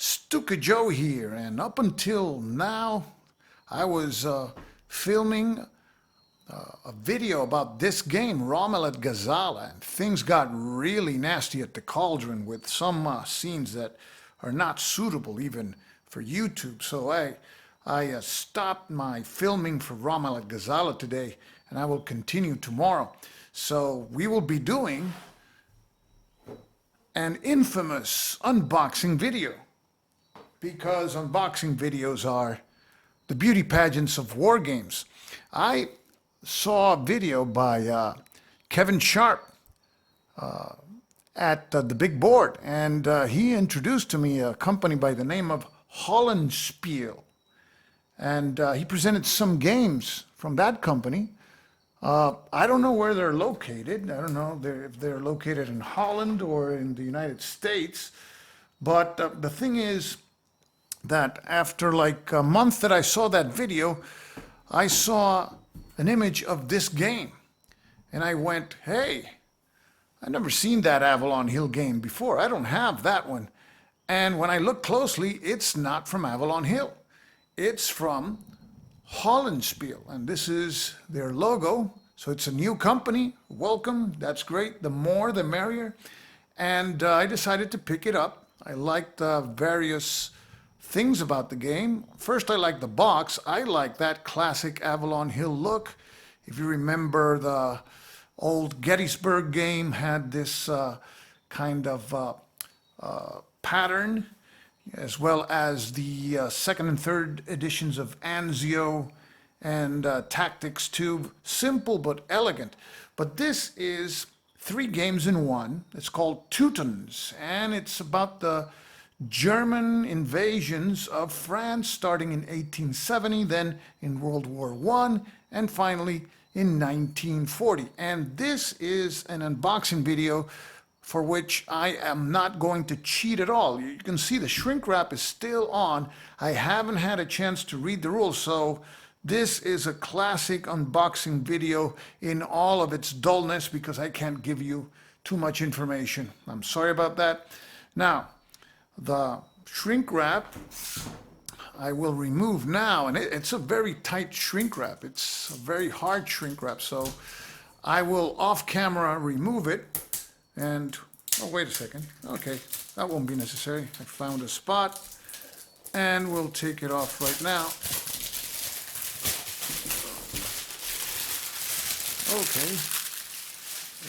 Stuka Joe here, and up until now, I was filming a video about this game, Rommel at Gazala, and things got really nasty at the cauldron with some scenes that are not suitable even for YouTube. So I stopped my filming for Rommel at Gazala today, and I will continue tomorrow. So we will be doing an infamous unboxing video, because unboxing videos are the beauty pageants of war games. I saw a video by Kevin Sharp at the big board, and he introduced to me a company by the name of Hollandspiele, and he presented some games from that company. I don't know where they're located. I don't know if they're located in Holland or in the United States, but the thing is that after like a month that I saw that video, I saw an image of this game, and I went, hey, I've never seen that Avalon Hill game before. I don't have that one. And when I look closely, it's not from Avalon Hill. It's from Hollandspiele, and this is their logo. So it's a new company. Welcome. That's great. The more, the merrier. And I decided to pick it up. I liked various things about the game. First, I like the box. I like that classic Avalon Hill look. If you remember, the old Gettysburg game had this kind of pattern, as well as the second and third editions of Anzio and Tactics 2. Simple but elegant. But this is 3 games in one. It's called Teutons, and it's about the German invasions of France starting in 1870, then in World War I, and finally in 1940. And this is an unboxing video for which I am not going to cheat at all. You can see the shrink wrap is still on. I haven't had a chance to read the rules, so this is a classic unboxing video in all of its dullness, because I can't give you too much information. I'm sorry about that. Now, the shrink wrap I will remove now, and it's a very tight shrink wrap. It's a very hard shrink wrap, so I will off camera remove it. And oh, wait a second. Okay, that won't be necessary. I found a spot, and we'll take it off right now. Okay,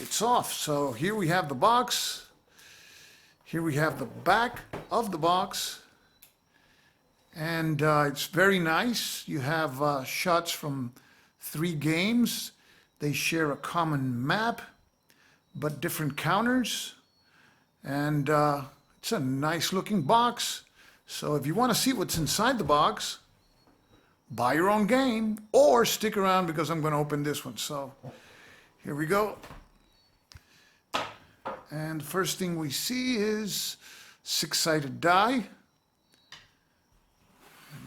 it's off. So here we have the box. Here we have the back of the box, and it's very nice. You have shots from 3 games. They share a common map, but different counters, and it's a nice looking box. So if you want to see what's inside the box, buy your own game or stick around, because I'm going to open this one. So here we go. And the first thing we see is 6-sided die.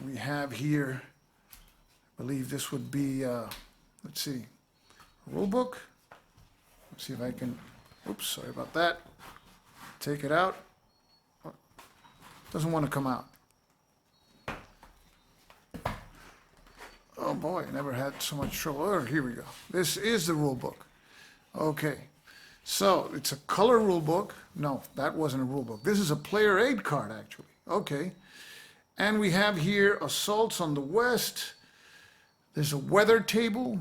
We have here, I believe this would be, let's see, Rulebook. Let's see if I can, oops, sorry about that. Take it out. Doesn't want to come out. Oh boy, I never had so much trouble. Oh, here we go. This is the Rulebook. Okay. So it's a color rule book. No, that wasn't a rule book. This is a player aid card, actually. Okay. And we have here assaults on the west. There's a weather table.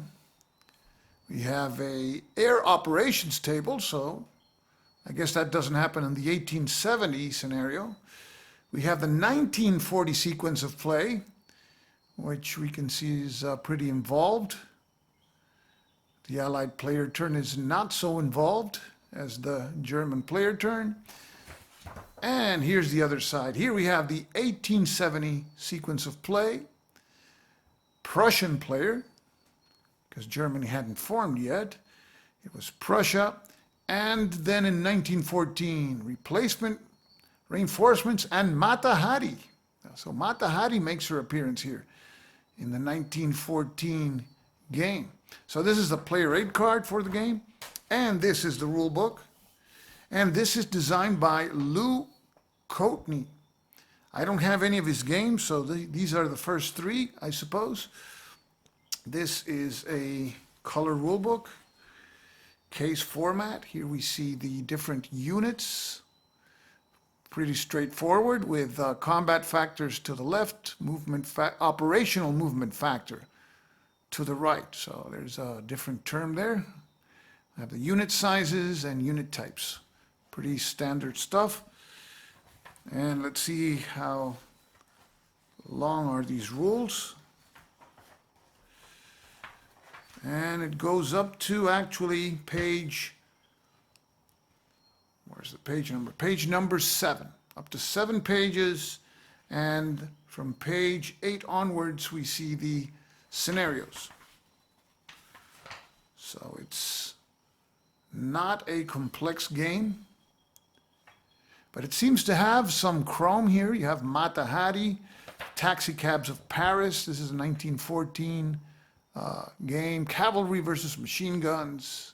We have a air operations table, so I guess that doesn't happen in the 1870 scenario. We have the 1940 sequence of play, which we can see is pretty involved. The Allied player turn is not so involved as the German player turn. And here's the other side. Here we have the 1870 sequence of play. Prussian player, because Germany hadn't formed yet. It was Prussia. And then in 1914, replacement, reinforcements, and Mata Hari. So Mata Hari makes her appearance here in the 1914 game. So this is the player aid card for the game, and this is the rule book. And this is designed by Lou Courtney. I don't have any of his games, so these are the first three, I suppose. This is a color rulebook, case format. Here we see the different units. Pretty straightforward with combat factors to the left, operational movement factor to the right. So there's a different term there. I have the unit sizes and unit types. Pretty standard stuff. And let's see how long are these rules. And it goes up to actually page, where's the page number? Page number 7, up to 7 pages. And from page 8 onwards, we see the scenarios. So it's not a complex game, but it seems to have some chrome here. You have Mata Hari, Taxi Cabs of Paris. This is a 1914 game. Cavalry versus machine guns.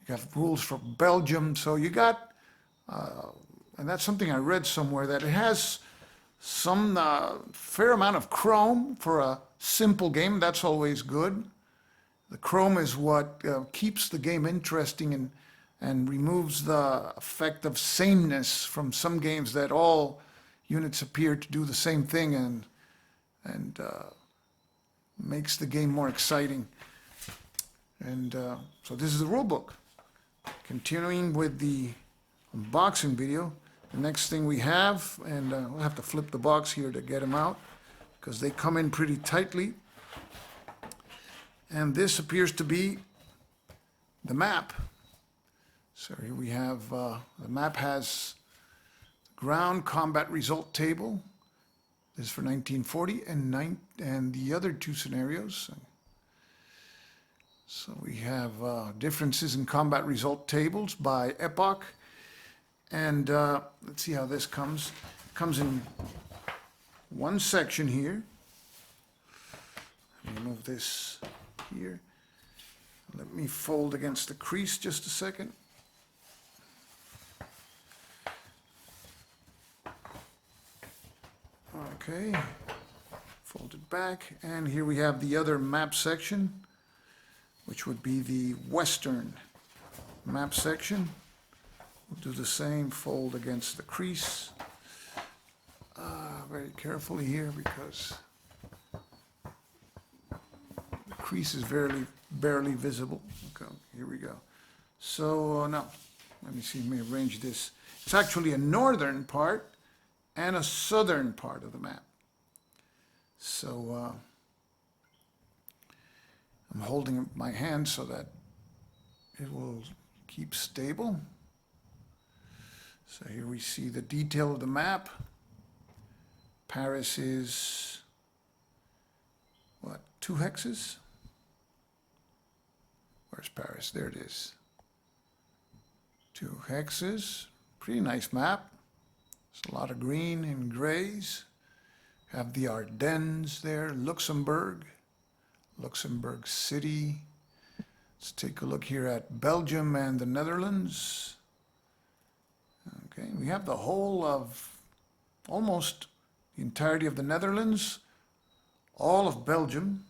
You have rules for Belgium. So you got, and that's something I read somewhere, that it has some fair amount of chrome for a simple game. That's always good. The chrome is what keeps the game interesting and removes the effect of sameness from some games that all units appear to do the same thing and makes the game more exciting. And so this is the rule book. Continuing with the unboxing video, the next thing we have, and we'll have to flip the box here to get them out because they come in pretty tightly. And this appears to be the map. So here we have, the map has ground combat result table. This is for 1940 and the other two scenarios. So we have differences in combat result tables by epoch. And let's see how this comes. It comes in one section here. Let me move this here. Let me fold against the crease just a second. Okay, fold it back, and here we have the other map section, which would be the Western map section. We'll do the same, fold against the crease. Very carefully here because the crease is barely visible. Okay, here we go. So now, let me see, let me arrange this. It's actually a northern part and a southern part of the map. So I'm holding my hand so that it will keep stable. So here we see the detail of the map. Paris is, what, 2 hexes? Where's Paris? There it is. 2 hexes. Pretty nice map. There's a lot of green and grays. Have the Ardennes there, Luxembourg City. Let's take a look here at Belgium and the Netherlands. Okay, we have the whole of, almost the entirety of the Netherlands, all of Belgium.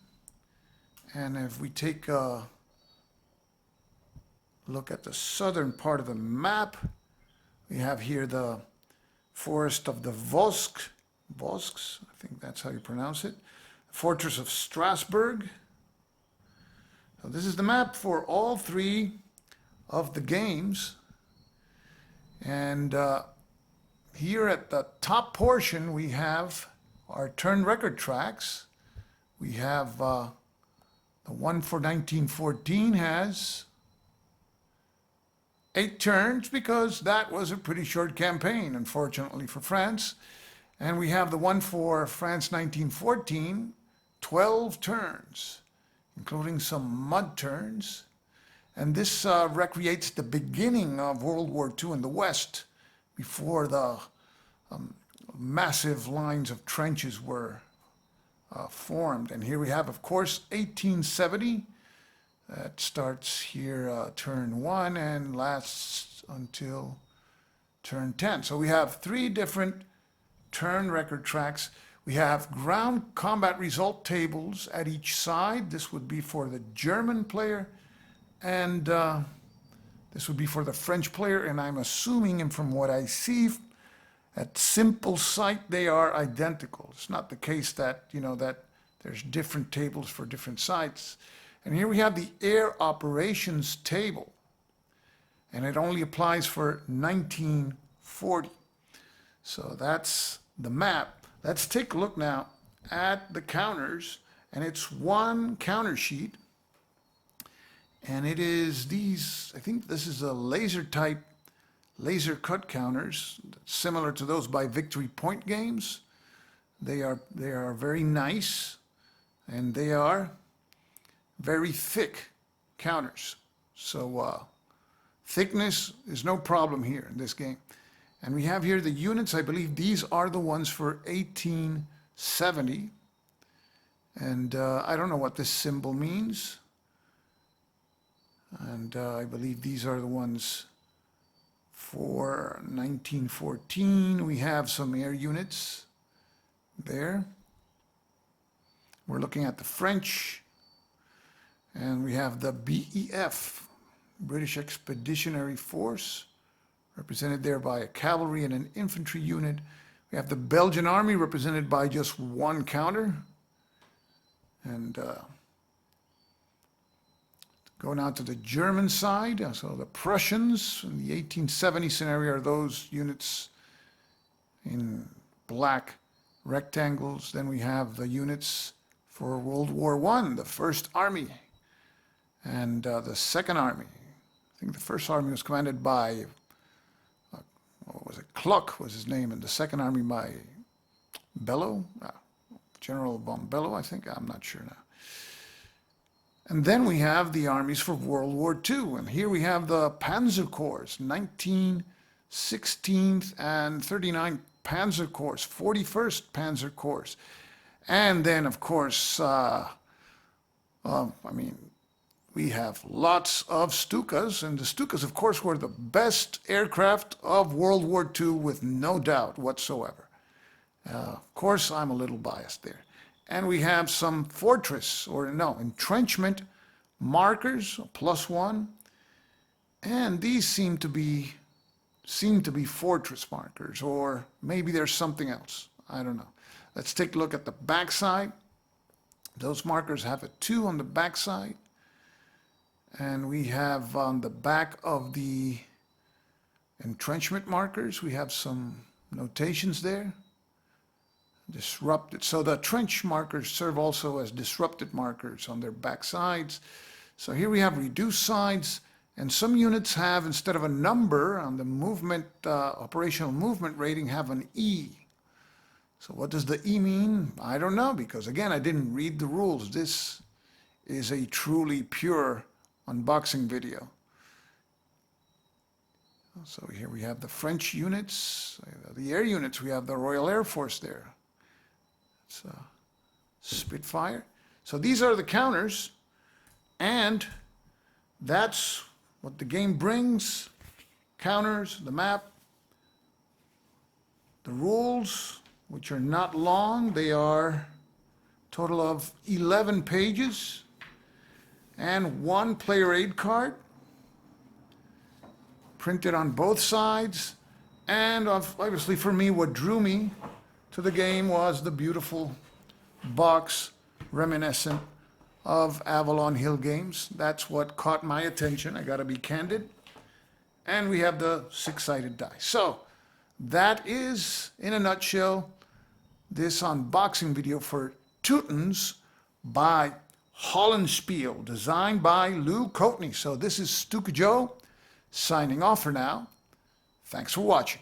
And if we take a look at the southern part of the map, we have here the forest of the Vosges, I think that's how you pronounce it, fortress of Strasbourg. So this is the map for all 3 of the games. And here at the top portion, we have our turn record tracks. We have the one for 1914 has 8 turns because that was a pretty short campaign, unfortunately for France. And we have the one for France 1914, 12 turns, including some mud turns. And this recreates the beginning of World War II in the West, before the massive lines of trenches were formed. And here we have, of course, 1870. That starts here, turn 1, and lasts until turn 10. So we have 3 different turn record tracks. We have ground combat result tables at each side. This would be for the German player, and this would be for the French player. And I'm assuming, and from what I see at simple sight, they are identical. It's not the case that, that there's different tables for different sites. And here we have the air operations table, and it only applies for 1940. So that's the map. Let's take a look now at the counters, and it's one counter sheet, and it is these, I think this is a laser type laser cut counters, similar to those by Victory Point Games. They are very nice, and they are very thick counters. So thickness is no problem here in this game. And we have here the units. I believe these are the ones for 1870. And I don't know what this symbol means. And I believe these are the ones for 1914. We have some air units there. We're looking at the French. And we have the BEF, British Expeditionary Force, represented there by a cavalry and an infantry unit. We have the Belgian Army, represented by just one counter. And go now to the German side. So the Prussians in the 1870 scenario are those units in black rectangles. Then we have the units for World War I, the First Army and the Second Army. I think the First Army was commanded by, what was it, Kluck was his name, and the Second Army by Bello, General von Bello, I think, I'm not sure now. And then we have the armies for World War II, and here we have the Panzer Corps, 19, 16th, and 39 Panzer Corps, 41st Panzer Corps. And then, of course, we have lots of Stukas, and the Stukas, of course, were the best aircraft of World War II with no doubt whatsoever. Of course, I'm a little biased there. And we have some fortress, or no, entrenchment markers, +1. And these seem to be fortress markers, or maybe there's something else. I don't know. Let's take a look at the backside. Those markers have a 2 on the backside. And we have on the back of the entrenchment markers, we have some notations there. Disrupted. So the trench markers serve also as disrupted markers on their back sides. So here we have reduced sides, and some units have, instead of a number on the movement, operational movement rating, have an E. So what does the E mean? I don't know, because again, I didn't read the rules. This is a truly pure unboxing video. So here we have the French units, the air units. We have the Royal Air Force there. It's a Spitfire. So these are the counters, and that's what the game brings. Counters, the map, the rules, which are not long. They are a total of 11 pages, and one player aid card printed on both sides. And obviously for me, what drew me to the game was the beautiful box reminiscent of Avalon Hill games. That's what caught my attention, I gotta be candid. And we have the 6-sided die. So that is, in a nutshell, this unboxing video for Teutons by Hollandspiele, designed by Lou Coatney. So this is Stuka Joe, signing off for now. Thanks for watching.